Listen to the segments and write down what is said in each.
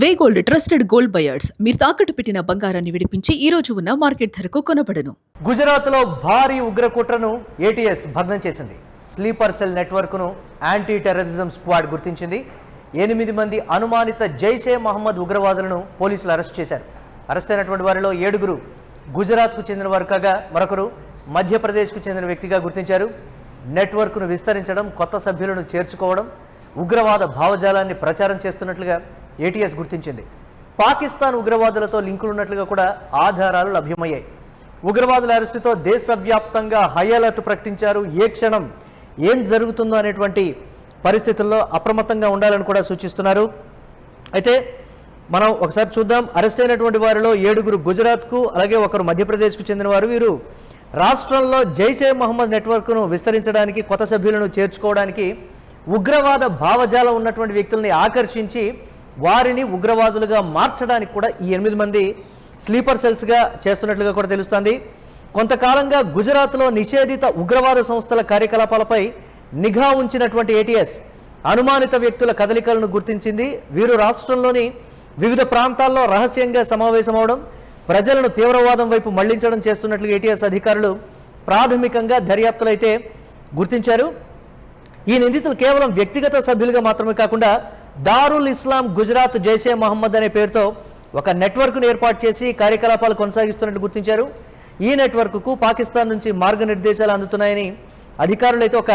వే gold trusted gold buyers మీరు తాకట్టు పెట్టిన బంగారాన్ని విడిపించి ఈ రోజు ఉన్న మార్కెట్ ధరకు కొనబడను. గుజరాత్లో భారీ ఉగ్రకుట్రను ఏటీఎస్ భగ్నం చేసింది. స్లీపర్ సెల్ నెట్వర్క్ను యాంటీ టెర్రరిజం స్క్వాడ్ గుర్తించింది. 8 మంది అనుమానిత జైషే మహమ్మద్ ఉగ్రవాదులను పోలీసులు అరెస్ట్ చేశారు. అరెస్ట్ అయినటువంటి వారిలో 7 గుజరాత్కు చెందిన వారు కాగా మరొకరు మధ్యప్రదేశ్కు చెందిన వ్యక్తిగా గుర్తించారు. నెట్వర్క్ను విస్తరించడం, కొత్త సభ్యులను చేర్చుకోవడం, ఉగ్రవాద భావజాలాన్ని ప్రచారం చేస్తున్నట్లుగా ఏటీఎస్ గుర్తించింది. పాకిస్తాన్ ఉగ్రవాదులతో లింకులున్నట్లుగా కూడా ఆధారాలు లభ్యమయ్యాయి. ఉగ్రవాదుల అరెస్టుతో దేశవ్యాప్తంగా హై అలర్ట్ ప్రకటించారు. ఏ క్షణం ఏం జరుగుతుందో అనేటువంటి పరిస్థితుల్లో అప్రమత్తంగా ఉండాలని కూడా సూచిస్తున్నారు. అయితే మనం ఒకసారి చూద్దాం. అరెస్ట్ అయినటువంటి వారిలో 7 గుజరాత్కు, అలాగే ఒకరు మధ్యప్రదేశ్కు చెందిన వారు. వీరు రాష్ట్రంలో జైషే మహమ్మద్ నెట్వర్క్ను విస్తరించడానికి, కొత్త సభ్యులను చేర్చుకోవడానికి, ఉగ్రవాద భావజాలం ఉన్నటువంటి వ్యక్తుల్ని ఆకర్షించి వారిని ఉగ్రవాదులుగా మార్చడానికి కూడా ఈ 8 మంది స్లీపర్ సెల్స్గా చేస్తున్నట్లుగా కూడా తెలుస్తోంది. కొంతకాలంగా గుజరాత్లో నిషేధిత ఉగ్రవాద సంస్థల కార్యకలాపాలపై నిఘా ఉంచినటువంటి ఏటీఎస్ అనుమానిత వ్యక్తుల కదలికలను గుర్తించింది. వీరు రాష్ట్రంలోని వివిధ ప్రాంతాల్లో రహస్యంగా సమావేశమవడం, ప్రజలను తీవ్రవాదం వైపు మళ్లించడం చేస్తున్నట్లుగా ఏటీఎస్ అధికారులు ప్రాథమికంగా దర్యాప్తులు అయితే గుర్తించారు. ఈ నిందితులు కేవలం వ్యక్తిగత సభ్యులుగా మాత్రమే కాకుండా దారుల్ ఇస్లాం గుజరాత్ జైషే మహమ్మద్ అనే పేరుతో ఒక నెట్వర్క్ను ఏర్పాటు చేసి కార్యకలాపాలు కొనసాగిస్తున్నట్టు గుర్తించారు. ఈ నెట్వర్క్కు పాకిస్తాన్ నుంచి మార్గనిర్దేశాలు అందుతున్నాయని అధికారులు అయితే ఒక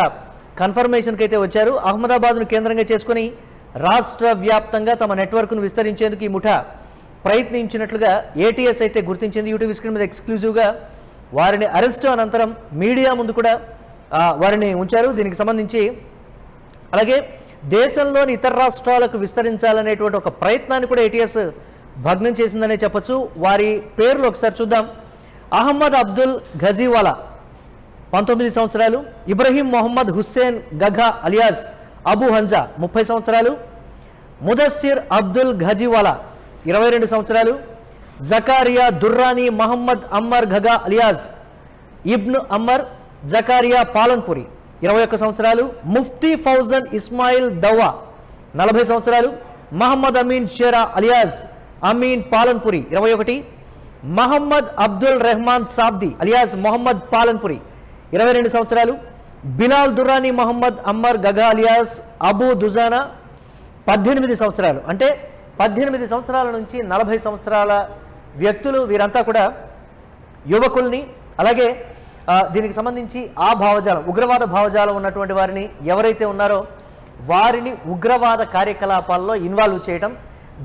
కన్ఫర్మేషన్కి అయితే వచ్చారు. అహ్మదాబాద్ను కేంద్రంగా చేసుకుని రాష్ట్ర వ్యాప్తంగా తమ నెట్వర్క్ను విస్తరించేందుకు ఈ ముఠా ప్రయత్నించినట్లుగా ఏటీఎస్ అయితే గుర్తించింది. యూట్యూబ్ స్క్రీన్ మీద ఎక్స్క్లూజివ్గా వారిని అరెస్ట్ అనంతరం మీడియా ముందు కూడా వారిని ఉంచారు. దీనికి సంబంధించి అలాగే దేశంలోని ఇతర రాష్ట్రాలకు విస్తరించాలనేటువంటి ఒక ప్రయత్నాన్ని కూడా ఏటీఎస్ భగ్నం చేసిందనే చెప్పొచ్చు. వారి పేర్లు ఒకసారి చూద్దాం. అహ్మద్ అబ్దుల్ ఘజీవాలా 19 సంవత్సరాలు, ఇబ్రహీం మొహమ్మద్ హుస్సేన్ గఘా అలియాజ్ అబు హంజా 30 సంవత్సరాలు, ముదస్సిర్ అబ్దుల్ ఘజీవాలా 22 సంవత్సరాలు, జకారియా దుర్రానీ మహమ్మద్ అమ్మర్ ఘగా అలియాజ్ ఇబ్న్ అమ్మర్ జకారియా పాలన్పురి 21 సంవత్సరాలు, ముఫ్తీ ఫౌజన్ ఇస్మాయిల్ దవ్వా 40 సంవత్సరాలు, మహమ్మద్ అమీన్ షేరా అలియాజ్ అమీన్ పాలన్పురి 21, మహమ్మద్ అబ్దుల్ రెహమాన్ సాబ్ది అలియాజ్ మొహమ్మద్ పాలన్పురి 22 సంవత్సరాలు, బిలాల్ దుర్రానీ మహమ్మద్ అమ్మర్ గగా అలియాజ్ అబూ దుజానా 18 సంవత్సరాలు. అంటే 18 సంవత్సరాల నుంచి 40 సంవత్సరాల వ్యక్తులు. వీరంతా కూడా యువకుల్ని, అలాగే దీనికి సంబంధించి ఆ భావజాలం, ఉగ్రవాద భావజాలం ఉన్నటువంటి వారిని ఎవరైతే ఉన్నారో వారిని ఉగ్రవాద కార్యకలాపాల్లో ఇన్వాల్వ్ చేయడం,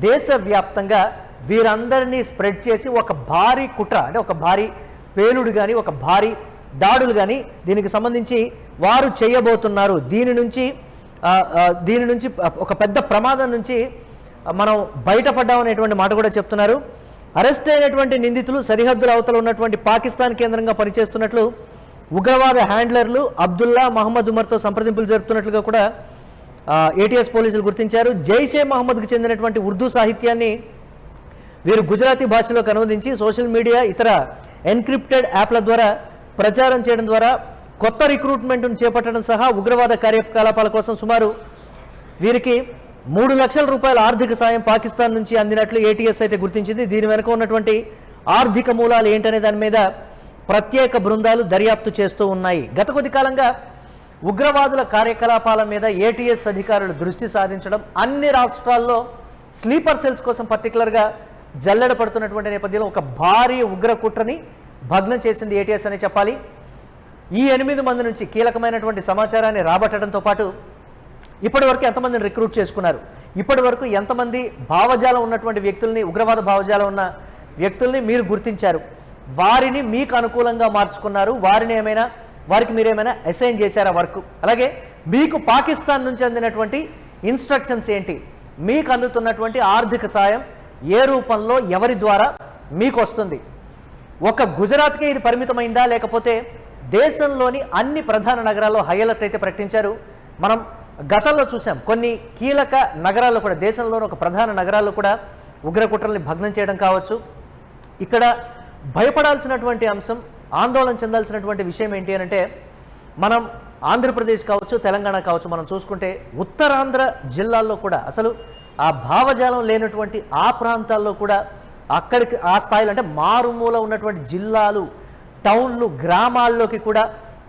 దేశవ్యాప్తంగా వీరందరినీ స్ప్రెడ్ చేసి ఒక భారీ కుట్ర, అంటే ఒక భారీ పేలుడు కానీ, ఒక భారీ దాడులు కానీ దీనికి సంబంధించి వారు చేయబోతున్నారు. దీని నుంచి ఒక పెద్ద ప్రమాదం నుంచి మనం బయటపడ్డామనేటువంటి మాట కూడా చెప్తున్నారు. అరెస్ట్ అయినటువంటి నిందితులు సరిహద్దుల అవతల ఉన్నటువంటి పాకిస్తాన్ కేంద్రంగా పనిచేస్తున్నట్లు ఉగ్రవాద హ్యాండ్లర్లు అబ్దుల్లా మహమ్మద్ ఉమర్తో సంప్రదింపులు జరుపుతున్నట్లుగా కూడా ఏటీఎస్ పోలీసులు గుర్తించారు. జైషే మహమ్మద్కు చెందినటువంటి ఉర్దూ సాహిత్యాన్ని వీరు గుజరాతీ భాషలోకి అనువదించి సోషల్ మీడియా, ఇతర ఎన్క్రిప్టెడ్ యాప్ల ద్వారా ప్రచారం చేయడం ద్వారా కొత్త రిక్రూట్మెంట్ను చేపట్టడం సహా ఉగ్రవాద కార్యకలాపాల కోసం సుమారు వీరికి 3 లక్షల రూపాయల ఆర్థిక సాయం పాకిస్తాన్ నుంచి అందినట్లు ఏటీఎస్ అయితే గుర్తించింది. దీని వెనుక ఉన్నటువంటి ఆర్థిక మూలాలు ఏంటనే దాని మీద ప్రత్యేక బృందాలు దర్యాప్తు చేస్తూ ఉన్నాయి. గత కొద్ది కాలంగా ఉగ్రవాదుల కార్యకలాపాల మీద ఏటీఎస్ అధికారులు దృష్టి సాధించడం, అన్ని రాష్ట్రాల్లో స్లీపర్ సెల్స్ కోసం పర్టికులర్గా జల్లెడ పడుతున్నటువంటి నేపథ్యంలో ఒక భారీ ఉగ్ర కుట్రని భగ్నం చేసింది ఏటీఎస్ అని చెప్పాలి. ఈ 8 మంది నుంచి కీలకమైనటువంటి సమాచారాన్ని రాబట్టడంతో పాటు ఇప్పటి వరకు ఎంతమందిని రిక్రూట్ చేసుకున్నారు, ఇప్పటి వరకు ఎంతమంది భావజాలం ఉన్నటువంటి వ్యక్తుల్ని, ఉగ్రవాద భావజాలం ఉన్న వ్యక్తుల్ని మీరు గుర్తించారు, వారిని మీకు అనుకూలంగా మార్చుకున్నారు, వారికి మీరేమైనా అసైన్ చేశారా వర్క్, అలాగే మీకు పాకిస్తాన్ నుంచి అందినటువంటి ఇన్స్ట్రక్షన్స్ ఏంటి, మీకు అందుతున్నటువంటి ఆర్థిక సాయం ఏ రూపంలో, ఎవరి ద్వారా మీకు వస్తుంది, ఒక గుజరాత్కే ఇది పరిమితమైందా, లేకపోతే దేశంలోని అన్ని ప్రధాన నగరాల్లో హై అలర్ట్ అయితే ప్రకటించారు. మనం గతంలో చూసాం కొన్ని కీలక నగరాల్లో కూడా, దేశంలోని ఒక ప్రధాన నగరాల్లో కూడా ఉగ్రకుట్రల్ని భగ్నం చేయడం కావచ్చు. ఇక్కడ భయపడాల్సినటువంటి అంశం, ఆందోళన చెందాల్సినటువంటి విషయం ఏంటి అంటే, మనం ఆంధ్రప్రదేశ్ కావచ్చు, తెలంగాణ కావచ్చు, మనం చూసుకుంటే ఉత్తరాంధ్ర జిల్లాల్లో కూడా అసలు ఆ భావజాలం లేనటువంటి ఆ ప్రాంతాల్లో కూడా అక్కడికి ఆ స్థాయిలో అంటే మారుమూల ఉన్నటువంటి జిల్లాలు, టౌన్లు, గ్రామాల్లోకి కూడా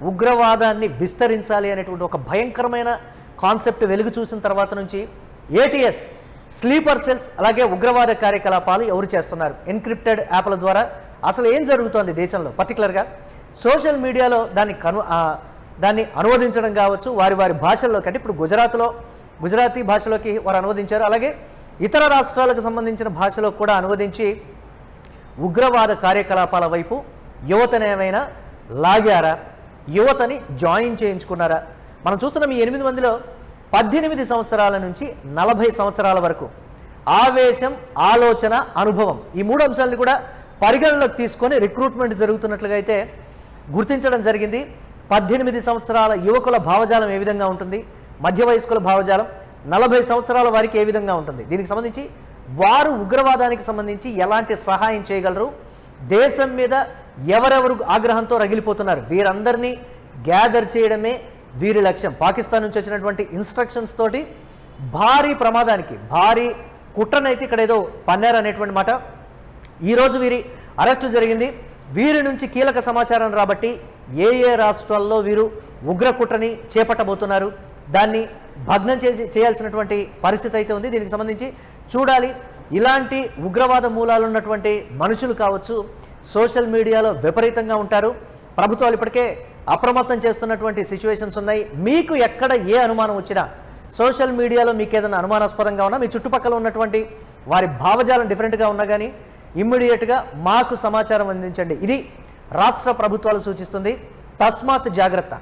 ఉగ్రవాదాన్ని విస్తరించాలి అనేటువంటి ఒక భయంకరమైన కాన్సెప్ట్ వెలుగు చూసిన తర్వాత నుంచి ఏటీఎస్, స్లీపర్ సెల్స్, అలాగే ఉగ్రవాద కార్యకలాపాలు ఎవరు చేస్తున్నారు, ఎన్క్రిప్టెడ్ యాప్ల ద్వారా అసలు ఏం జరుగుతోంది దేశంలో, పర్టికులర్గా సోషల్ మీడియాలో దాన్ని అనువదించడం కావచ్చు వారి వారి భాషల్లోకి. అంటే ఇప్పుడు గుజరాతీ భాషలోకి వారు అనువదించారు, అలాగే ఇతర రాష్ట్రాలకు సంబంధించిన భాషలో కూడా అనువదించి ఉగ్రవాద కార్యకలాపాల వైపు యువతను ఏమైనా లాగారా, యువతని జాయిన్ చేయించుకున్నారా? మనం చూస్తున్నాం ఈ 8 మందిలో 18 సంవత్సరాల నుంచి 40 సంవత్సరాల వరకు ఆవేశం, ఆలోచన, అనుభవం ఈ 3 అంశాలను కూడా పరిగణలోకి తీసుకొని రిక్రూట్మెంట్ జరుగుతున్నట్లుగా అయితే గుర్తించడం జరిగింది. 18 సంవత్సరాల యువకుల భావజాలం ఏ విధంగా ఉంటుంది, మధ్య వయస్కుల భావజాలం 40 సంవత్సరాల వారికి ఏ విధంగా ఉంటుంది, దీనికి సంబంధించి వారు ఉగ్రవాదానికి సంబంధించి ఎలాంటి సహాయం చేయగలరు, దేశం మీద ఎవరెవరు ఆగ్రహంతో రగిలిపోతున్నారు, వీరందరినీ గ్యాదర్ చేయడమే వీరి లక్ష్యం. పాకిస్తాన్ నుంచి వచ్చినటువంటి ఇన్స్ట్రక్షన్స్ తోటి భారీ ప్రమాదానికి, భారీ కుట్రనైతే ఇక్కడ ఏదో పన్నారు అనేటువంటి మాట. ఈరోజు వీరి అరెస్టు జరిగింది. వీరి నుంచి కీలక సమాచారం రాబట్టి ఏ రాష్ట్రాల్లో వీరు ఉగ్ర కుట్రని చేపట్టబోతున్నారు, దాన్ని భగ్నం చేయాల్సినటువంటి పరిస్థితి అయితే ఉంది. దీనికి సంబంధించి చూడాలి. ఇలాంటి ఉగ్రవాద మూలాలు ఉన్నటువంటి మనుషులు కావచ్చు సోషల్ మీడియాలో విపరీతంగా ఉంటారు. ప్రభుత్వాలు ఇప్పటికే అప్రమత్తం చేస్తున్నటువంటి సిచ్యువేషన్స్ ఉన్నాయి. మీకు ఎక్కడ ఏ అనుమానం వచ్చినా, సోషల్ మీడియాలో మీకు ఏదైనా అనుమానాస్పదంగా ఉన్నా, మీ చుట్టుపక్కల ఉన్నటువంటి వారి భావజాలం డిఫరెంట్గా ఉన్నా కానీ ఇమ్మీడియట్గా మాకు సమాచారం అందించండి. ఇది రాష్ట్ర ప్రభుత్వాలు సూచిస్తుంది. తస్మాత్ జాగ్రత్త.